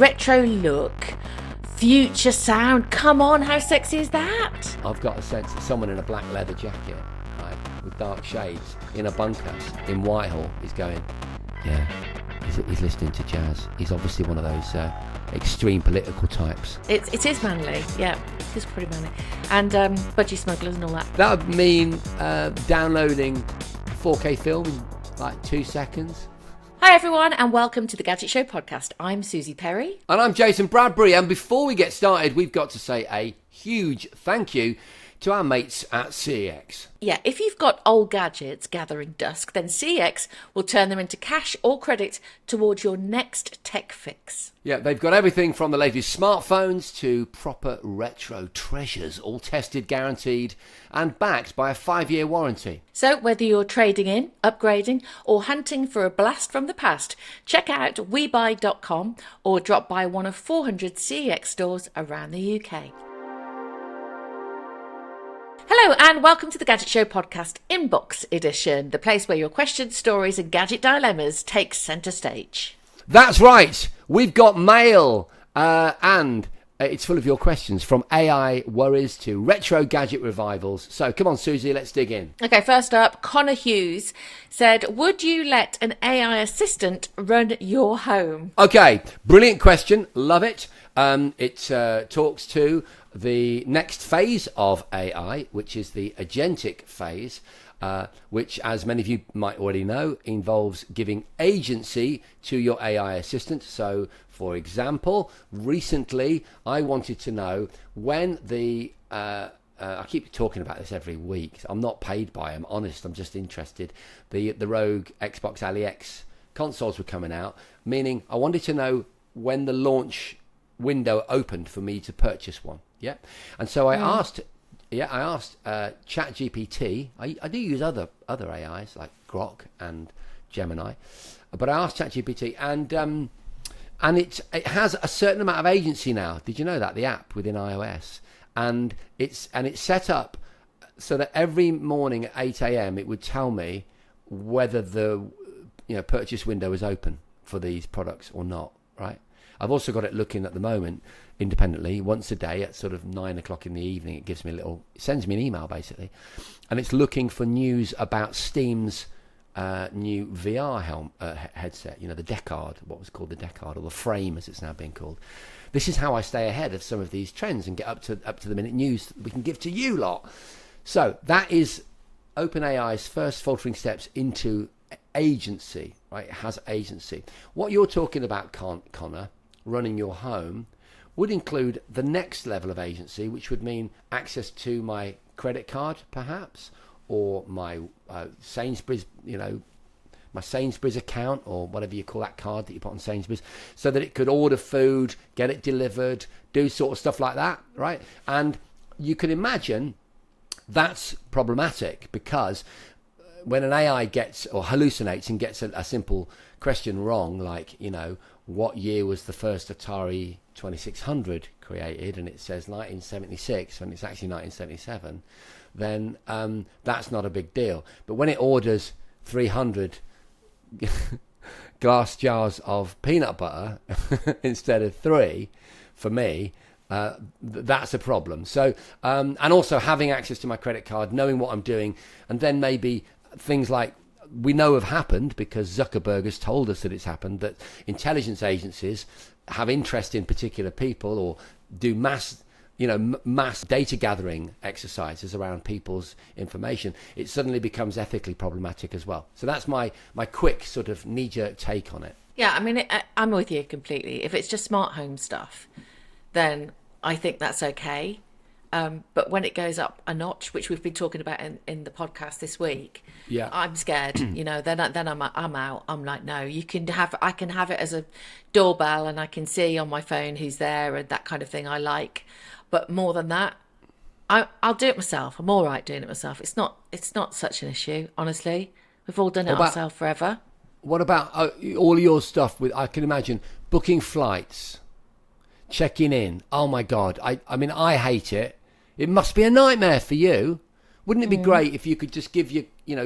retro look, future sound. Come on, how sexy is that? I've got a sense that someone in a black leather jacket, right, with dark shades, in a bunker in Whitehall is going, yeah, he's listening to jazz. He's obviously one of those extreme political types. It is manly, yeah. It's pretty manly. And budgie smugglers and all that. That would mean downloading 4K film in like 2 seconds. Hi everyone, and welcome to the Gadget Show Podcast. I'm Suzi Perry. And I'm Jason Bradbury, and before we get started, we've got to say a huge thank you to our mates at CEX. Yeah, if you've got old gadgets gathering dust, then CEX will turn them into cash or credit towards your next tech fix. Yeah, they've got everything from the latest smartphones to proper retro treasures, all tested, guaranteed, and backed by a 5-year warranty. So whether you're trading in, upgrading, or hunting for a blast from the past, check out webuy.com or drop by one of 400 CEX stores around the UK. Hello and welcome to the Gadget Show Podcast Inbox Edition, the place where your questions, stories and gadget dilemmas take centre stage. That's right, we've got mail and it's full of your questions, from AI worries to retro gadget revivals. So come on, Suzi, let's dig in. Okay, first up, Connor Hughes said, would you let an AI assistant run your home? Okay, brilliant question, love it. It talks to the next phase of AI, which is the agentic phase, which, as many of you might already know, involves giving agency to your AI assistant. So, for example, recently I wanted to know when the... I keep talking about this every week. I'm not paid by them, honest. I'm just interested. The Rogue Xbox AliX consoles were coming out, meaning I wanted to know when the launch window opened for me to purchase one. Yeah, and so I asked ChatGPT. I do use other AIs like Grok and Gemini, but I asked ChatGPT, and it has a certain amount of agency now. Did you know that, the app within iOS, and it's set up so that every morning at 8 a.m. it would tell me whether the purchase window is open for these products or not. Right. I've also got it looking at the moment independently once a day at sort of 9 o'clock in the evening. It gives me it sends me an email basically, and it's looking for news about Steam's new VR headset. You know, the Decard, what was called the Decard, or the Frame as it's now being called. This is how I stay ahead of some of these trends and get up to the minute news that we can give to you lot. So that is OpenAI's first faltering steps into agency. Right, it has agency. What you're talking about, Connor, running your home, would include the next level of agency, which would mean access to my credit card, perhaps, or my Sainsbury's, my Sainsbury's account, or whatever you call that card that you put on Sainsbury's, so that it could order food, get it delivered, do sort of stuff like that, right? And you can imagine that's problematic, because when an AI gets or hallucinates and gets a simple question wrong, like, what year was the first Atari 2600 created, and it says 1976 when it's actually 1977, then that's not a big deal. But when it orders 300 glass jars of peanut butter instead of 3, for me, that's a problem. So, and also having access to my credit card, knowing what I'm doing, and then maybe things like we know have happened, because Zuckerberg has told us that it's happened, that intelligence agencies have interest in particular people or do mass data gathering exercises around people's information. It suddenly becomes ethically problematic as well. So that's my quick sort of knee-jerk take on it. Yeah, I mean, I'm with you completely. If it's just smart home stuff, then I think that's okay. But when it goes up a notch, which we've been talking about in the podcast this week, yeah, I'm scared. Then I'm out. I'm like, no, I can have it as a doorbell, and I can see on my phone who's there and that kind of thing. I like, but more than that, I'll do it myself. I'm all right doing it myself. It's not such an issue, honestly. We've all done it ourselves forever. What about all your stuff with? I can imagine booking flights, checking in. Oh my God, I mean, I hate it. It must be a nightmare for you. Wouldn't it be great if you could just give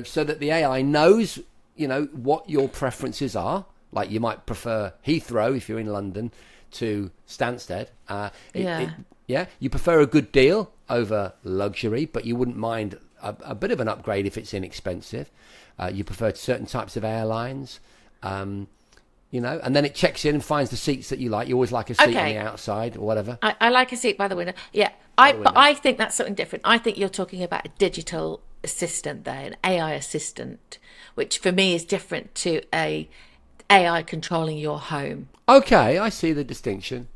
so that the AI knows, what your preferences are? Like, you might prefer Heathrow if you're in London to Stansted. Yeah. You prefer a good deal over luxury, but you wouldn't mind a bit of an upgrade if it's inexpensive. You prefer certain types of airlines, and then it checks in and finds the seats that you like. You always like a seat on the outside or whatever. I like a seat by the window. Yeah, but I think that's something different. I think you're talking about a digital assistant there, an AI assistant, which for me is different to a AI controlling your home. Okay, I see the distinction.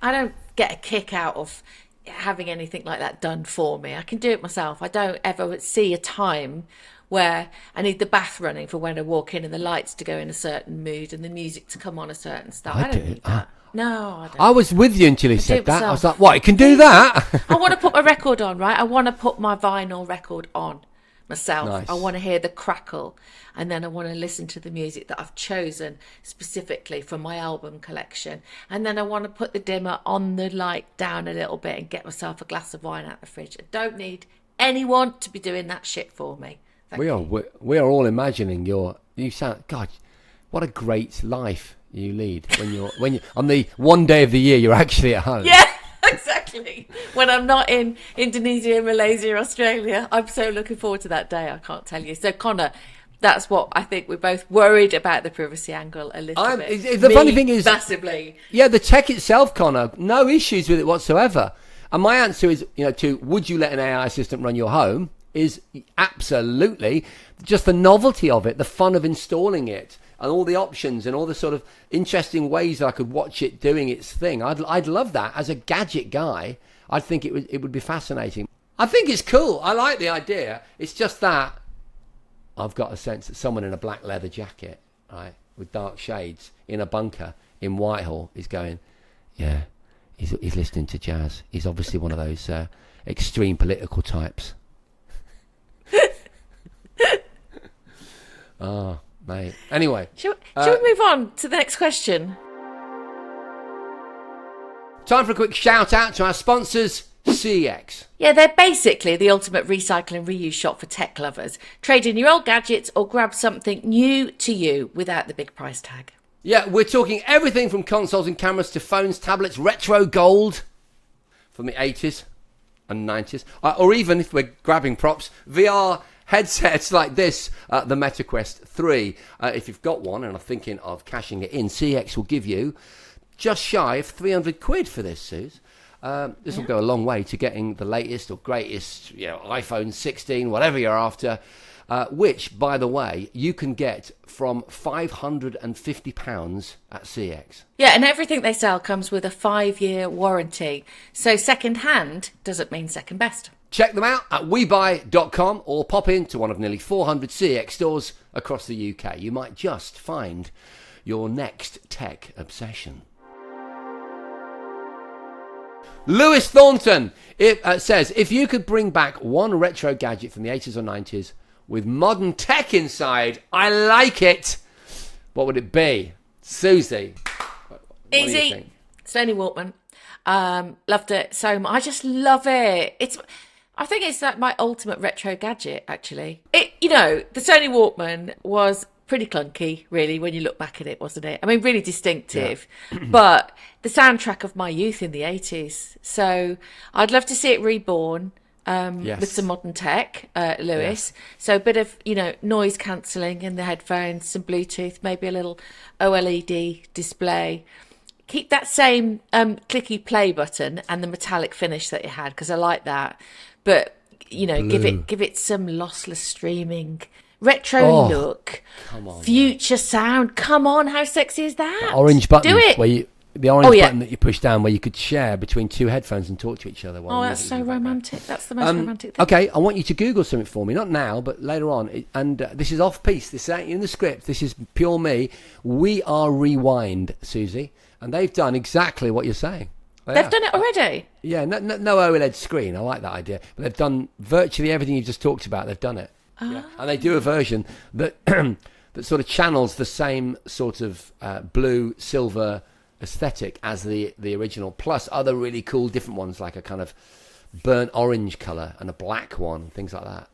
I don't get a kick out of having anything like that done for me. I can do it myself. I don't ever see a time where I need the bath running for when I walk in and the lights to go in a certain mood and the music to come on a certain style. I don't need that. No, I don't. I was with you until he said that. I was like, what, it can do that? I want to put my record on, right? I want to put my vinyl record on myself. Nice. I want to hear the crackle, and then I want to listen to the music that I've chosen specifically for my album collection, and then I want to put the dimmer on the light down a little bit and get myself a glass of wine out the fridge. I don't need anyone to be doing that shit for me. We are all imagining you sound, God, what a great life you lead when you're on the one day of the year you're actually at home. Yeah. Exactly. When I'm not in Indonesia, Malaysia, Australia, I'm so looking forward to that day. I can't tell you. So, Connor, that's what I think we're both worried about the privacy angle a little bit. The funny thing is, massively. Yeah, the tech itself, Connor, no issues with it whatsoever. And my answer is, to would you let an AI assistant run your home? Is absolutely. Just the novelty of it, the fun of installing it, and all the options and all the sort of interesting ways that I could watch it doing its thing. I'd love that. As a gadget guy, I'd think it would be fascinating. I think it's cool. I like the idea. It's just that I've got a sense that someone in a black leather jacket, right, with dark shades in a bunker in Whitehall is going, yeah, he's listening to jazz. He's obviously one of those extreme political types. Oh, mate. Anyway. Shall we move on to the next question? Time for a quick shout out to our sponsors, CX. Yeah, they're basically the ultimate recycle and reuse shop for tech lovers. Trade in your old gadgets or grab something new to you without the big price tag. Yeah, we're talking everything from consoles and cameras to phones, tablets, retro gold from the 80s and 90s. Or even, if we're grabbing props, VR headsets like this, the MetaQuest 3. If you've got one and are thinking of cashing it in, CX will give you just shy of 300 quid for this, Suze. This will go a long way to getting the latest or greatest, iPhone 16, whatever you're after, which, by the way, you can get from £550 at CX. Yeah, and everything they sell comes with a 5-year warranty. So second hand doesn't mean second best. Check them out at webuy.com or pop into one of nearly 400 CX stores across the UK. You might just find your next tech obsession. Lewis Thornton says, if you could bring back one retro gadget from the 80s or 90s with modern tech inside, I like it, what would it be? Susie. Easy. Sony Walkman. Loved it so much. I just love it. I think it's like my ultimate retro gadget, actually. The Sony Walkman was pretty clunky, really, when you look back at it, wasn't it? I mean, really distinctive, but the soundtrack of my youth in the 80s. So I'd love to see it reborn with some modern tech, Lewis. Yes. So a bit of, noise cancelling in the headphones, some Bluetooth, maybe a little OLED display. Keep that same clicky play button and the metallic finish that you had, because I like that. But, give it some lossless streaming, retro look, come on, future sound. Come on, how sexy is that? The orange button. Do it. The orange button that you push down where you could share between two headphones and talk to each other. That's so romantic. That's the most romantic thing. Okay, I want you to Google something for me. Not now, but later on. And this is off-piece. This ain't in the script. This is pure me. We are Rewind, Susie. And they've done exactly what you're saying. They've done it already? Yeah, no OLED screen. I like that idea. But they've done virtually everything you've just talked about. They've done it. Oh. Yeah. And they do a version that that sort of channels the same sort of blue, silver aesthetic as the original, plus other really cool different ones, like a kind of burnt orange colour and a black one, things like that.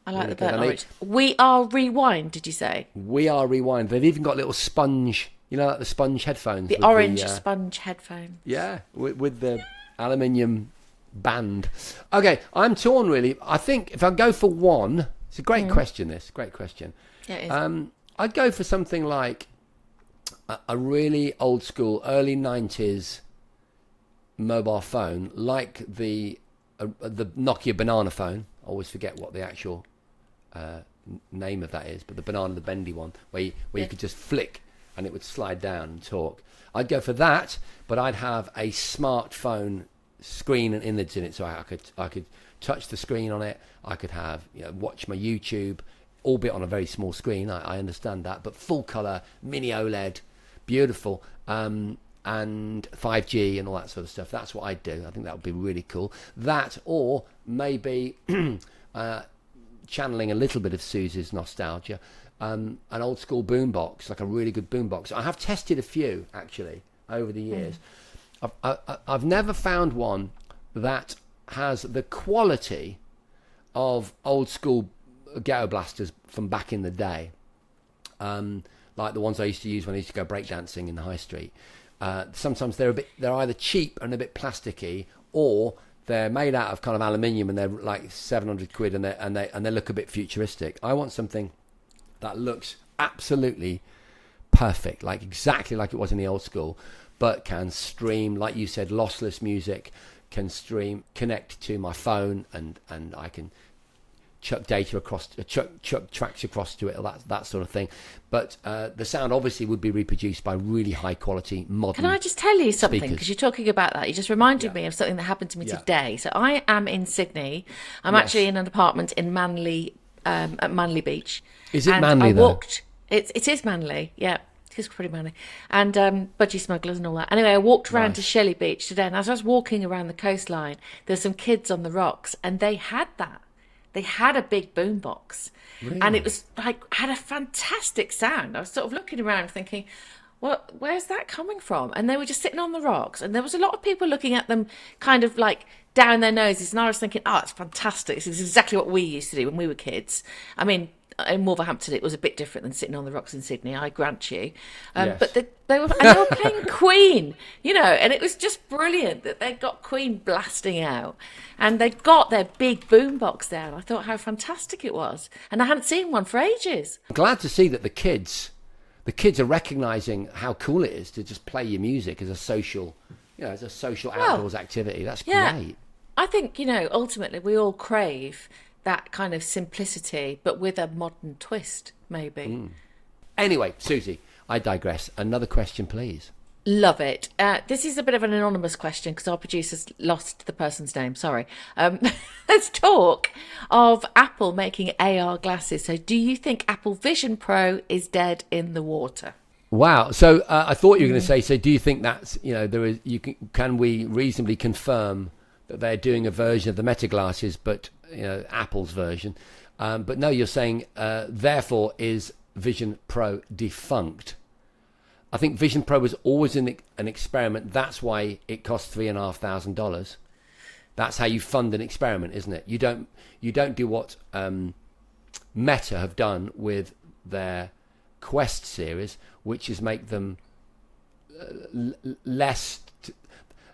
I like the burnt orange. We are Rewind, did you say? We are Rewind. They've even got little sponge You know, like the sponge headphones. The orange sponge headphone. Yeah, with the aluminium band. Okay, I'm torn really. I think if I go for one, it's a great question. Great question. Yeah, it is. I'd go for something like a really old school, early 90s mobile phone, like the Nokia banana phone. I always forget what the actual name of that is, but the banana, the bendy one, where you could just flick and it would slide down and talk. I'd go for that, but I'd have a smartphone screen and image in it, so I could touch the screen on it. I could have watch my YouTube, albeit on a very small screen. I understand that, but full color, mini OLED, beautiful, and 5G and all that sort of stuff. That's what I'd do. I think that would be really cool. That, or maybe channeling a little bit of Suzi's nostalgia, an old school boombox, like a really good boombox. I have tested a few actually over the years. I've never found one that has the quality of old school ghetto blasters from back in the day, like the ones I used to use when I used to go breakdancing in the high street. Sometimes they're either cheap and a bit plasticky, or they're made out of kind of aluminium and they're like 700 quid and they look a bit futuristic. I want something that looks absolutely perfect, like exactly like it was in the old school, but can stream, like you said, lossless music, can stream, connect to my phone, and I can chuck data across, chuck tracks across to it, that sort of thing. But the sound obviously would be reproduced by really high quality modern. Can I just tell you something? Because you're talking about that, you just reminded me of something that happened to me today. So I am in Sydney. I'm actually in an apartment in Manly, at Manly Beach. Is it Manly though? It is Manly, yeah. It's pretty manly. And budgie smugglers and all that. Anyway, I walked around to Shelley Beach today, and as I was walking around the coastline, there's some kids on the rocks, and they had that. They had a big boombox. Really? And it was like, had a fantastic sound. I was sort of looking around thinking, well, where's that coming from? And they were just sitting on the rocks, and there was a lot of people looking at them kind of like down their noses, and I was thinking, oh, it's fantastic. This is exactly what we used to do when we were kids. I mean, in Wolverhampton, it was a bit different than sitting on the rocks in Sydney, I grant you. But they were playing Queen, and it was just brilliant that they got Queen blasting out, and they got their big boombox there. And I thought how fantastic it was, and I hadn't seen one for ages. I'm glad to see that the kids are recognising how cool it is to just play your music as a social, outdoors activity. That's great. I think ultimately we all crave that kind of simplicity, but with a modern twist, maybe. Anyway, Suzi, I digress. Another question, please. Love it. This is a bit of an anonymous question because our producer's lost the person's name. Sorry. Let's talk of Apple making AR glasses. So do you think Apple Vision Pro is dead in the water? Wow. So I thought you were going to say, so do you think that's, can we reasonably confirm that they're doing a version of the Meta glasses, but Apple's version, but no, you're saying therefore is Vision Pro defunct? I think Vision Pro was always an experiment. That's why it cost $3,500. That's how you fund an experiment, isn't it? You don't do what Meta have done with their Quest series, which is make them less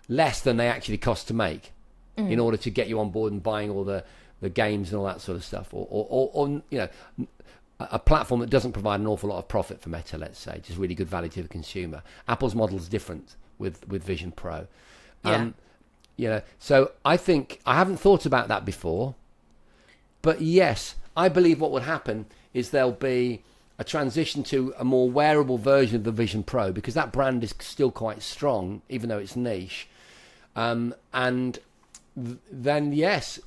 than they actually cost to make, in order to get you on board and buying all the games and all that sort of stuff, or a platform that doesn't provide an awful lot of profit for Meta, let's say, just really good value to the consumer. Apple's model is different with Vision Pro. So I think I haven't thought about that before, but yes, I believe what would happen is there'll be a transition to a more wearable version of the Vision Pro, because that brand is still quite strong, even though it's niche. And then yes,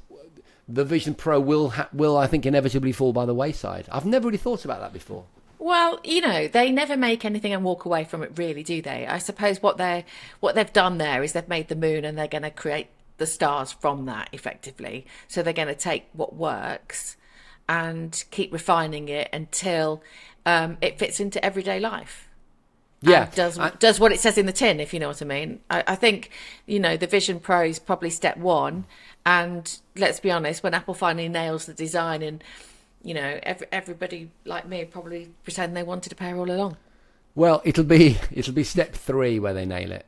the Vision Pro will I think inevitably fall by the wayside. I've never really thought about that before. Well, they never make anything and walk away from it, really, do they? I suppose what they've done there is they've made the moon, and they're going to create the stars from that, effectively. So they're going to take what works and keep refining it until it fits into everyday life. Yeah, does what it says in the tin, if you know what I mean. I think the Vision Pro is probably step one, and let's be honest, when Apple finally nails the design, and everybody like me probably pretend they wanted a pair all along. Well, it'll be step 3 where they nail it.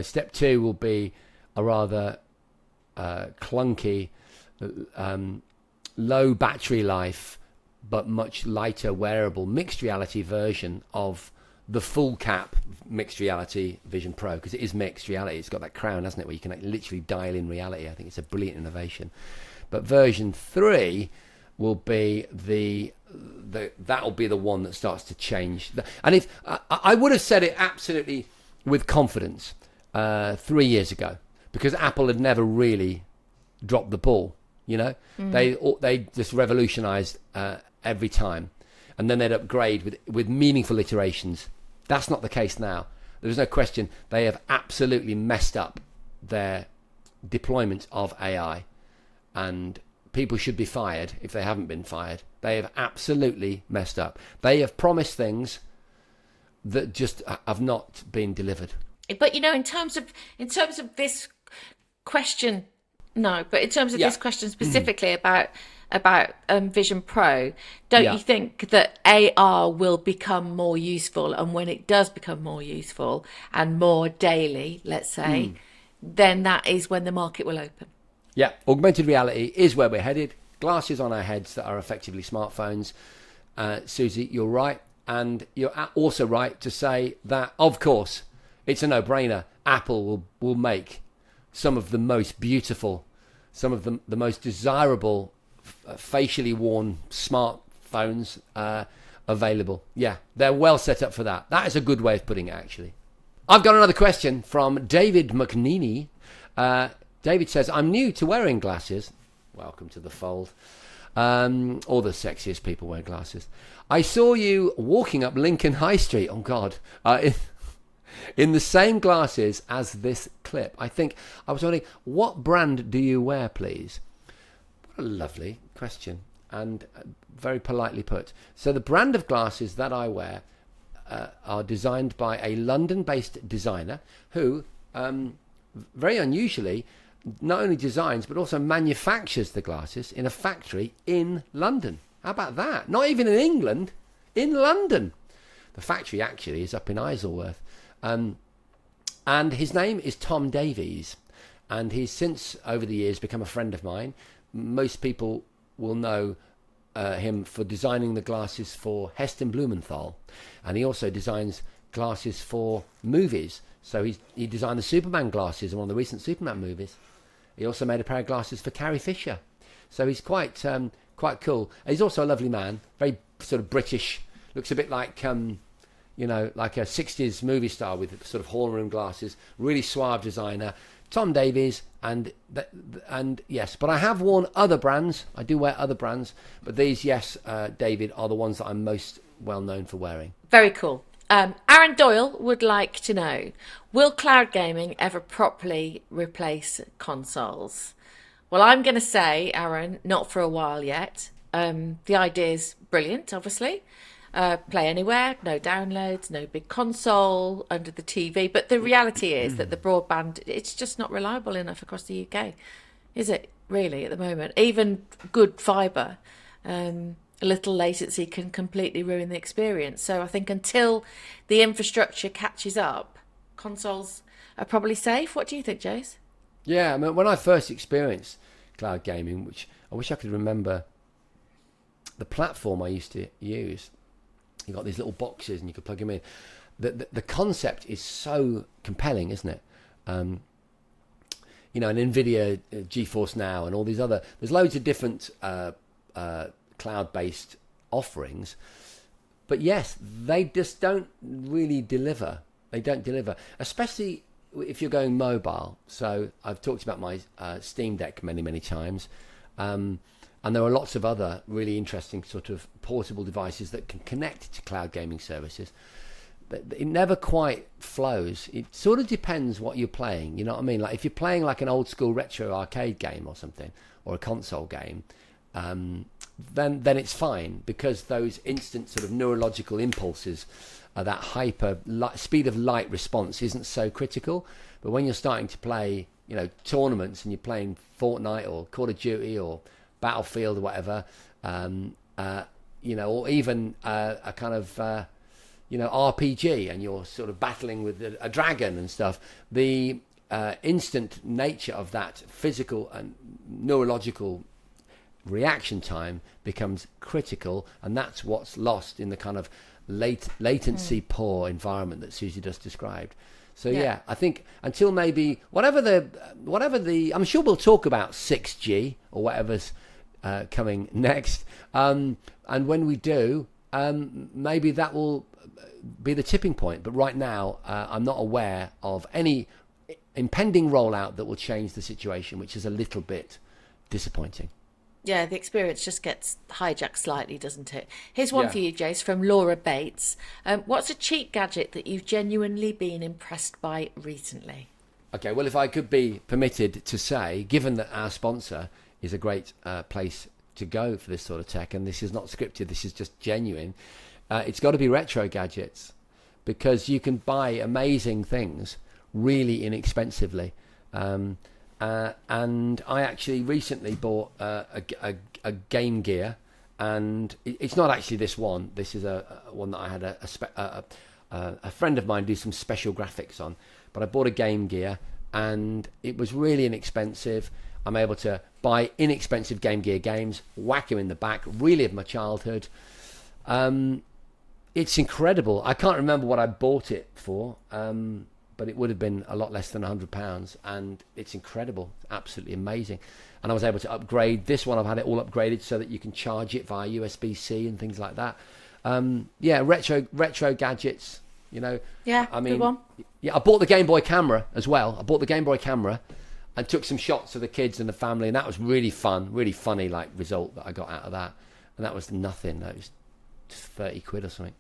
Step 2 will be a rather clunky, low battery life, but much lighter wearable mixed reality version of the full cap mixed reality Vision Pro, because it is mixed reality. It's got that crown, hasn't it, where you can literally dial in reality. I think it's a brilliant innovation. But version 3 will be that'll be the one that starts to change. And if I would have said it absolutely with confidence 3 years ago, because Apple had never really dropped the ball. They just revolutionized every time, and then they'd upgrade with meaningful iterations. That's not the case now. There's no question they have absolutely messed up their deployment of AI, and people should be fired if they haven't been fired. They have absolutely messed up. They have promised things that just have not been delivered. But in terms of this question, no. But in terms of this question specifically about Vision Pro, don't you think that AR will become more useful? And when it does become more useful and more daily, let's say, then that is when the market will open. Yeah, augmented reality is where we're headed. Glasses on our heads that are effectively smartphones. Suzi, you're right. And you're also right to say that, of course, it's a no-brainer. Apple will make some of the most beautiful, some of the most desirable facially worn smartphones available. Yeah, they're well set up for that. That is a good way of putting it, actually. I've got another question from David McNeely. David says, I'm new to wearing glasses. Welcome to the fold. All the sexiest people wear glasses. I saw you walking up Lincoln High Street. Oh, God. In the same glasses as this clip. I was wondering, what brand do you wear, please? What a lovely question, and very politely put. So the brand of glasses that I wear are designed by a London-based designer who, very unusually, not only designs but also manufactures the glasses in a factory in London. How about that? Not even in England, in London. The factory actually is up in Isleworth. And his name is Tom Davies, and he's since over the years become a friend of mine. Most people will know him for designing the glasses for Heston Blumenthal, and he also designs glasses for movies. So he designed the Superman glasses in one of the recent Superman movies. He also made a pair of glasses for Carrie Fisher. So he's quite cool. He's also a lovely man, very sort of British, looks a bit like like a 60s movie star with sort of horn rim glasses, really suave designer. Tom Davies, and yes, but I have worn other brands. I do wear other brands, but these, yes, David, are the ones that I'm most well known for wearing. Very cool. Aaron Doyle would like to know, will cloud gaming ever properly replace consoles? Well, I'm going to say, Aaron, not for a while yet. The idea is brilliant, obviously. Play anywhere, no downloads, no big console under the TV. But the reality is that the broadband, it's just not reliable enough across the UK, is it, really, at the moment? Even good fibre, a little latency can completely ruin the experience. So I think until the infrastructure catches up, consoles are probably safe. What do you think, Jace? Yeah, I mean, when I first experienced cloud gaming, which I wish I could remember the platform I used to use, you got these little boxes and you could plug them in. The concept is so compelling, isn't it? An NVIDIA GeForce Now and all these other, there's loads of different cloud-based offerings, but yes, they just don't really deliver. They don't deliver, especially if you're going mobile. So I've talked about my Steam Deck many times, and there are lots of other really interesting sort of portable devices that can connect to cloud gaming services. But it never quite flows. It sort of depends what you're playing. You know what I mean? Like if you're playing like an old school retro arcade game or something, or a console game, then it's fine, because those instant sort of neurological impulses, that hyper speed of light response isn't so critical. But when you're starting to play, tournaments, and you're playing Fortnite or Call of Duty or Battlefield or whatever, or even a kind of RPG and you're sort of battling with a dragon and stuff, the instant nature of that physical and neurological reaction time becomes critical, and that's what's lost in the kind of latency poor environment that Suzi just described. So yeah, I think until maybe whatever the I'm sure we'll talk about 6G or whatever's coming next, and when we do, maybe that will be the tipping point. But right now, I'm not aware of any impending rollout that will change the situation, which is a little bit disappointing. Yeah, the experience just gets hijacked slightly, doesn't it? Here's one for you, Jace, from Laura Bates. What's a cheap gadget that you've genuinely been impressed by recently? Okay, well, if I could be permitted to say, given that our sponsor is a great place to go for this sort of tech, and this is not scripted, this is just genuine, it's got to be retro gadgets, because you can buy amazing things really inexpensively. And I actually recently bought a Game Gear, and it's not actually this one. This is a one that I had a friend of mine do some special graphics on. But I bought a Game Gear, and it was really inexpensive. I'm able to buy inexpensive Game Gear games, whack them in the back, relive my childhood. It's incredible. I can't remember what I bought it for. But it would have been a lot less than £100, and it's incredible. It's absolutely amazing. And I was able to upgrade this one. I've had it all upgraded so that you can charge it via USB-C and things like that. Retro gadgets, Yeah, I mean, good one. Yeah, I bought the Game Boy camera as well. I bought the Game Boy camera and took some shots of the kids and the family, and that was really fun, really funny result that I got out of that. And that was nothing. That was £30 or something.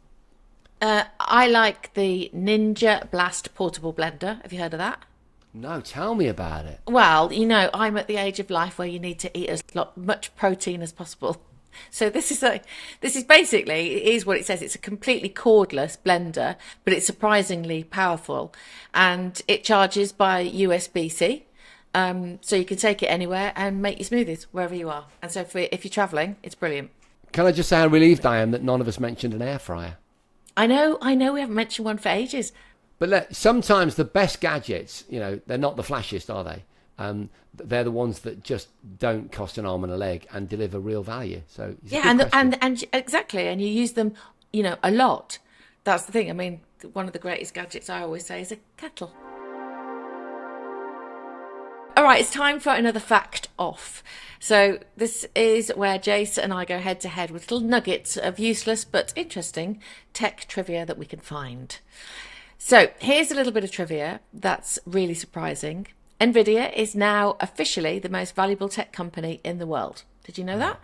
I like the Ninja Blast portable blender. Have you heard of that? No, tell me about it. Well, I'm at the age of life where you need to eat as much protein as possible. So this is basically, it is what it says. It's a completely cordless blender, but it's surprisingly powerful, and it charges by USB-C. So you can take it anywhere and make your smoothies wherever you are. And so if you're traveling, it's brilliant. Can I just say how relieved I am that none of us mentioned an air fryer? I know, we haven't mentioned one for ages. But sometimes the best gadgets, they're not the flashiest, are they? They're the ones that just don't cost an arm and a leg and deliver real value. So and exactly, and you use them, a lot. That's the thing. I mean, one of the greatest gadgets I always say is a kettle. All right, it's time for another fact off. So this is where Jace and I go head to head with little nuggets of useless but interesting tech trivia that we can find. So here's a little bit of trivia that's really surprising. Nvidia is now officially the most valuable tech company in the world. Did you know that?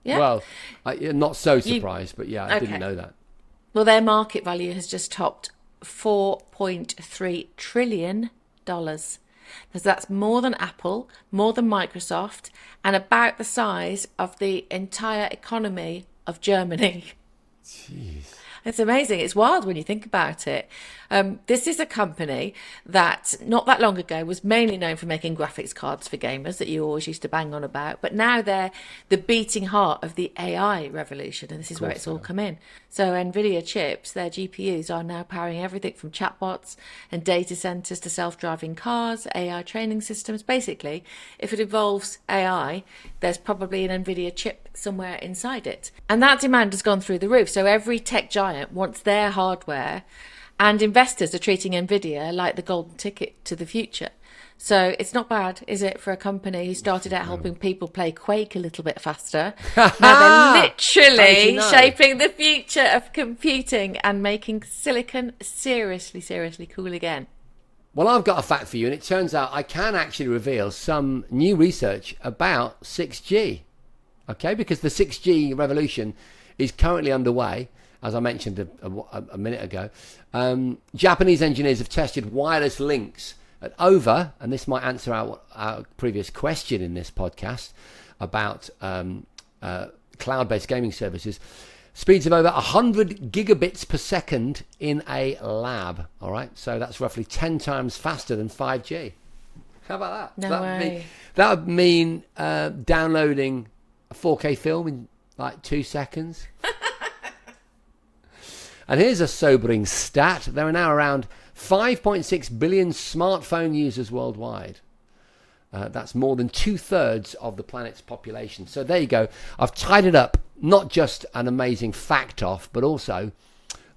Yeah. Well, not so surprised, but yeah, I didn't know that. Well, their market value has just topped $4.3 trillion. Because that's more than Apple, more than Microsoft, and about the size of the entire economy of Germany. Jeez. It's amazing. It's wild when you think about it. This is a company that not that long ago was mainly known for making graphics cards for gamers that you always used to bang on about. But now they're the beating heart of the AI revolution. And this is where it's all come in. So NVIDIA chips, their GPUs are now powering everything from chatbots and data centers to self-driving cars, AI training systems. Basically, if it involves AI, there's probably an NVIDIA chip somewhere inside it. And that demand has gone through the roof. So every tech giant wants their hardware, and investors are treating NVIDIA like the golden ticket to the future. So it's not bad, is it, for a company who started out helping people play Quake a little bit faster. Now they're literally shaping the future of computing and making silicon seriously, seriously cool again. Well, I've got a fact for you, and it turns out I can actually reveal some new research about 6G. Okay, because the 6G revolution is currently underway, as I mentioned a minute ago. Japanese engineers have tested wireless links at over, and this might answer our previous question in this podcast about cloud-based gaming services, speeds of over 100 gigabits per second in a lab. All right, so that's roughly 10 times faster than 5G. How about that? No way. That would mean downloading a 4K film in like 2 seconds. And here's a sobering stat. There are now around 5.6 billion smartphone users worldwide. That's more than 2/3 of the planet's population. So there you go. I've tied it up. Not just an amazing fact off, but also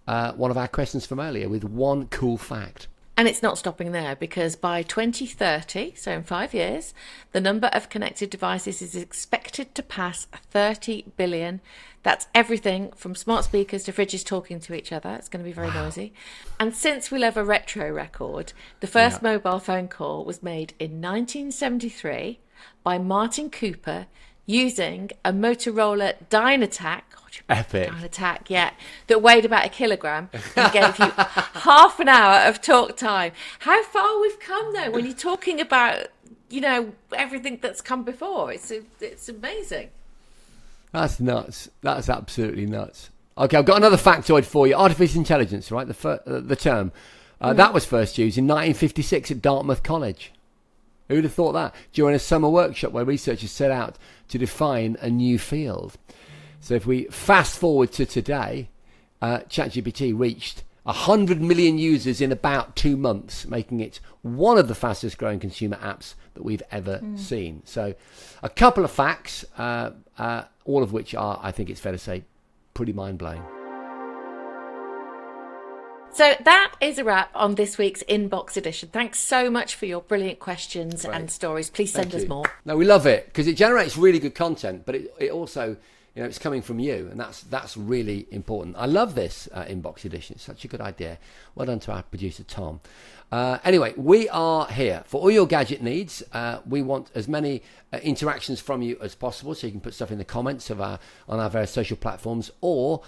one of our questions from earlier with one cool fact. And it's not stopping there, because by 2030, so in 5 years, the number of connected devices is expected to pass 30 billion. That's everything from smart speakers to fridges talking to each other. It's going to be very noisy. And since we love a retro record, the first mobile phone call was made in 1973 by Martin Cooper using a Motorola Dynatac. Epic. Dynatac, yeah, that weighed about 1 kilogram and gave you half an hour of talk time. How far we've come, though, when you're talking about, everything that's come before. It's amazing. That's nuts. That's absolutely nuts. Okay, I've got another factoid for you. Artificial intelligence, right? The term. That was first used in 1956 at Dartmouth College. Who'd have thought that? During a summer workshop where researchers set out to define a new field. So if we fast forward to today, ChatGPT reached 100 million users in about 2 months, making it one of the fastest growing consumer apps that we've ever seen. So a couple of facts, all of which are, I think it's fair to say, pretty mind-blowing. So that is a wrap on this week's Inbox edition. Thanks so much for your brilliant questions and stories. Please send us more. No, we love it because it generates really good content, but it also, it's coming from you, and that's really important. I love this Inbox edition. It's such a good idea. Well done to our producer, Tom. Anyway, we are here for all your gadget needs. We want as many interactions from you as possible, so you can put stuff in the comments on our various social platforms, or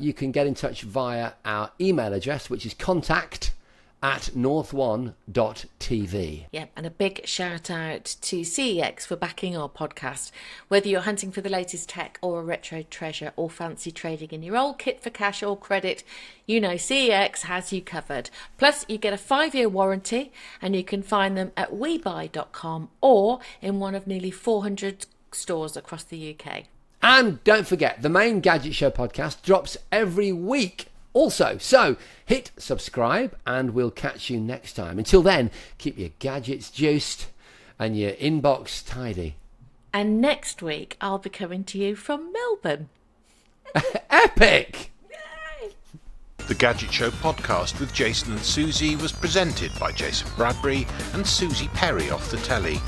you can get in touch via our email address, which is contact@north1.tv. Yeah, and a big shout out to CEX for backing our podcast. Whether you're hunting for the latest tech or a retro treasure or fancy trading in your old kit for cash or credit, CEX has you covered. Plus, you get a 5-year warranty, and you can find them at webuy.com or in one of nearly 400 stores across the UK. And don't forget, the main Gadget Show podcast drops every week also. So hit subscribe and we'll catch you next time. Until then, keep your gadgets juiced and your inbox tidy. And next week, I'll be coming to you from Melbourne. Epic! Yay! The Gadget Show podcast with Jason and Suzi was presented by Jason Bradbury and Suzi Perry off the telly.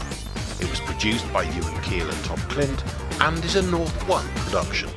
It was produced by Ewan Keel and Tom Clint and is a North One production.